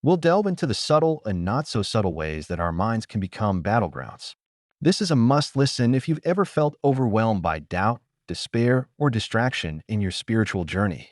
We'll delve into the subtle and not-so-subtle ways that our minds can become battlegrounds. This is a must-listen if you've ever felt overwhelmed by doubt, despair, or distraction in your spiritual journey.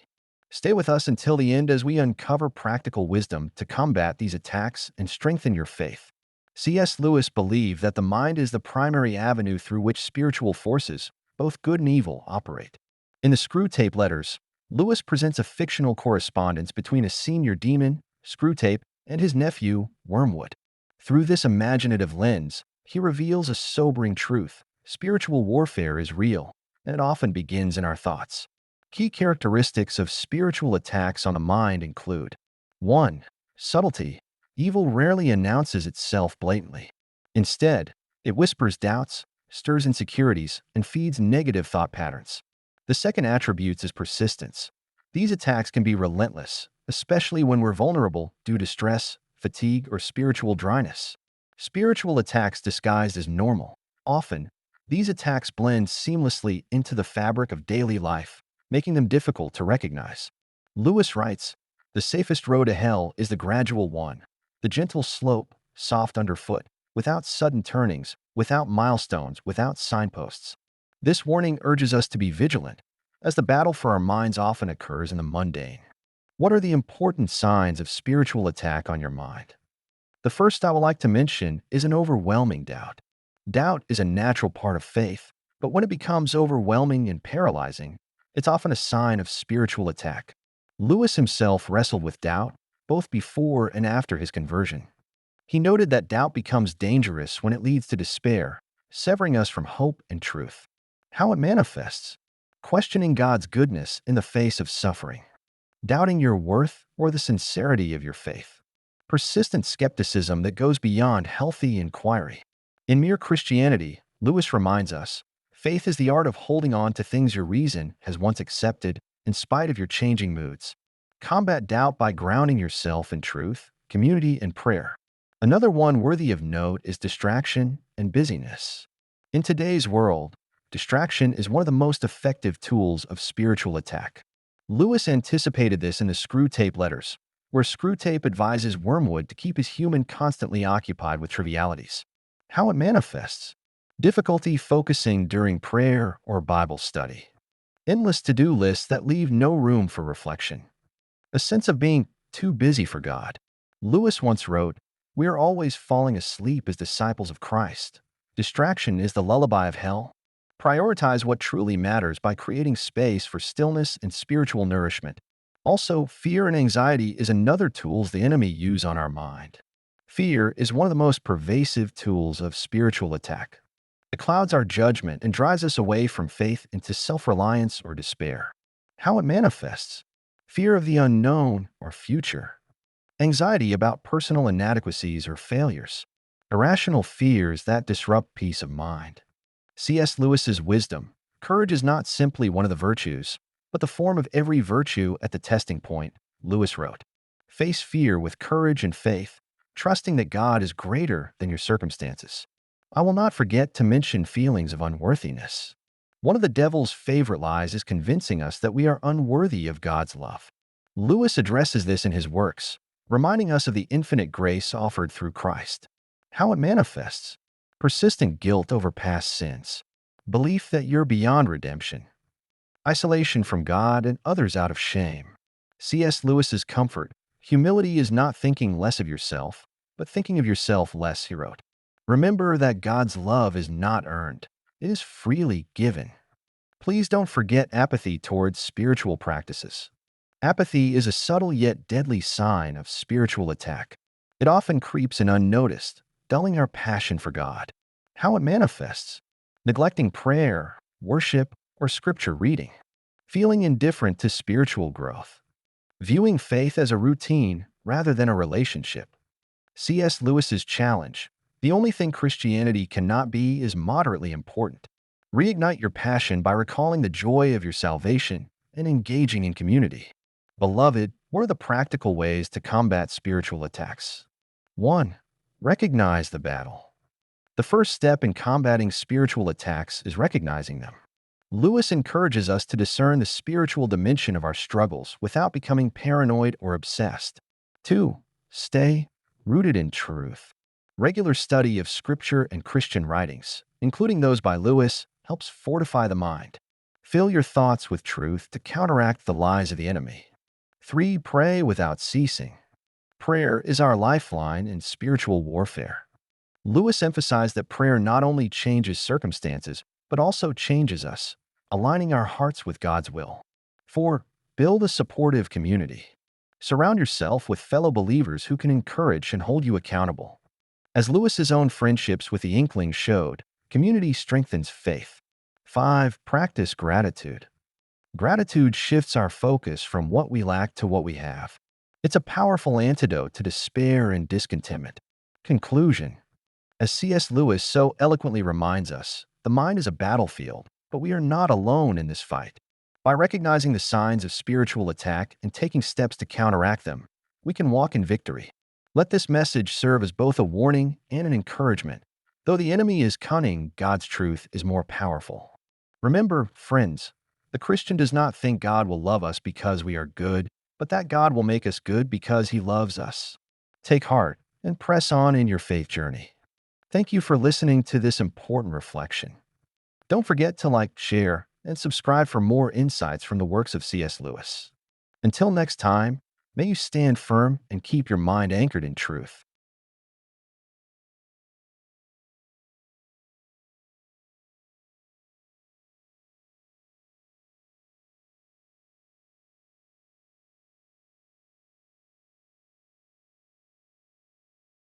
Stay with us until the end as we uncover practical wisdom to combat these attacks and strengthen your faith. C.S. Lewis believed that the mind is the primary avenue through which spiritual forces, both good and evil, operate. In the Screwtape letters, Lewis presents a fictional correspondence between a senior demon, Screwtape, and his nephew, Wormwood. Through this imaginative lens, he reveals a sobering truth: spiritual warfare is real, and it often begins in our thoughts. Key characteristics of spiritual attacks on the mind include: 1. Subtlety. Evil rarely announces itself blatantly. Instead, it whispers doubts, stirs insecurities, and feeds negative thought patterns. The second attribute is persistence. These attacks can be relentless, especially when we're vulnerable due to stress, fatigue, or spiritual dryness. Spiritual attacks disguised as normal. Often, these attacks blend seamlessly into the fabric of daily life, making them difficult to recognize. Lewis writes, "The safest road to hell is the gradual one, the gentle slope, soft underfoot, without sudden turnings, without milestones, without signposts." This warning urges us to be vigilant, as the battle for our minds often occurs in the mundane. What are the important signs of spiritual attack on your mind? The first I would like to mention is an overwhelming doubt. Doubt is a natural part of faith, but when it becomes overwhelming and paralyzing, it's often a sign of spiritual attack. Lewis himself wrestled with doubt, both before and after his conversion. He noted that doubt becomes dangerous when it leads to despair, severing us from hope and truth. How it manifests: questioning God's goodness in the face of suffering, doubting your worth or the sincerity of your faith, persistent skepticism that goes beyond healthy inquiry. In Mere Christianity, Lewis reminds us, faith is the art of holding on to things your reason has once accepted in spite of your changing moods. Combat doubt by grounding yourself in truth, community, and prayer. Another one worthy of note is distraction and busyness. In today's world, distraction is one of the most effective tools of spiritual attack. Lewis anticipated this in the Screwtape letters, where Screwtape advises Wormwood to keep his human constantly occupied with trivialities. How it manifests: difficulty focusing during prayer or Bible study, endless to-do lists that leave no room for reflection, a sense of being too busy for God. Lewis once wrote, "We are always falling asleep as disciples of Christ. Distraction is the lullaby of hell." Prioritize what truly matters by creating space for stillness and spiritual nourishment. Also, fear and anxiety is another tools the enemy use on our mind. Fear is one of the most pervasive tools of spiritual attack. It clouds our judgment and drives us away from faith into self-reliance or despair. How it manifests: fear of the unknown or future, anxiety about personal inadequacies or failures, irrational fears that disrupt peace of mind. C.S. Lewis's wisdom: courage is not simply one of the virtues, but the form of every virtue at the testing point. Lewis wrote, "Face fear with courage and faith, trusting that God is greater than your circumstances." I will not forget to mention feelings of unworthiness. One of the devil's favorite lies is convincing us that we are unworthy of God's love. Lewis addresses this in his works, reminding us of the infinite grace offered through Christ. How it manifests: persistent guilt over past sins, belief that you're beyond redemption, isolation from God and others out of shame. C.S. Lewis's comfort: humility is not thinking less of yourself, but thinking of yourself less, he wrote. Remember that God's love is not earned. It is freely given. Please don't forget apathy towards spiritual practices. Apathy is a subtle yet deadly sign of spiritual attack. It often creeps in unnoticed, dulling our passion for God. How it manifests: neglecting prayer, worship, or scripture reading, feeling indifferent to spiritual growth, viewing faith as a routine rather than a relationship. C.S. Lewis's challenge: the only thing Christianity cannot be is moderately important. Reignite your passion by recalling the joy of your salvation and engaging in community. Beloved, what are the practical ways to combat spiritual attacks? 1. Recognize the battle. The first step in combating spiritual attacks is recognizing them. Lewis encourages us to discern the spiritual dimension of our struggles without becoming paranoid or obsessed. 2. Stay rooted in truth. Regular study of scripture and Christian writings, including those by Lewis, helps fortify the mind. Fill your thoughts with truth to counteract the lies of the enemy. 3. Pray without ceasing. Prayer is our lifeline in spiritual warfare. Lewis emphasized that prayer not only changes circumstances, but also changes us, aligning our hearts with God's will. 4. Build a supportive community. Surround yourself with fellow believers who can encourage and hold you accountable. As Lewis's own friendships with the Inklings showed, community strengthens faith. 5. Practice gratitude. Gratitude shifts our focus from what we lack to what we have. It's a powerful antidote to despair and discontentment. Conclusion. As C.S. Lewis so eloquently reminds us, the mind is a battlefield, but we are not alone in this fight. By recognizing the signs of spiritual attack and taking steps to counteract them, we can walk in victory. Let this message serve as both a warning and an encouragement. Though the enemy is cunning, God's truth is more powerful. Remember, friends, the Christian does not think God will love us because we are good, but that God will make us good because He loves us. Take heart and press on in your faith journey. Thank you for listening to this important reflection. Don't forget to like, share, and subscribe for more insights from the works of C.S. Lewis. Until next time, may you stand firm and keep your mind anchored in truth.